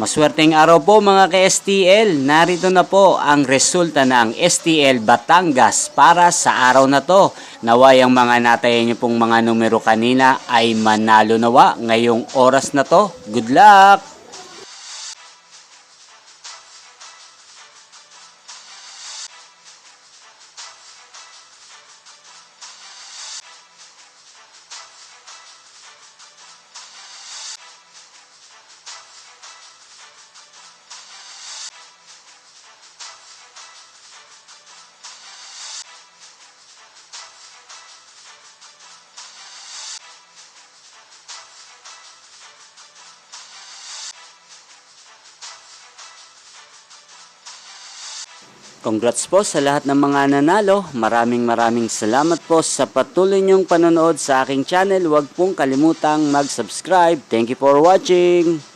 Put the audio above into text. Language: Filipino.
Maswerteng araw po mga ka-STL. Narito na po ang resulta ng STL Batangas para sa araw na to. Naway ang mga natayan niyo pong mga numero kanina ay manalo nawa ngayong oras na to. Good luck! Congrats po sa lahat ng mga nanalo. Maraming salamat po sa patuloy niyong panonood sa aking channel. Huwag pong kalimutang mag-subscribe. Thank you for watching.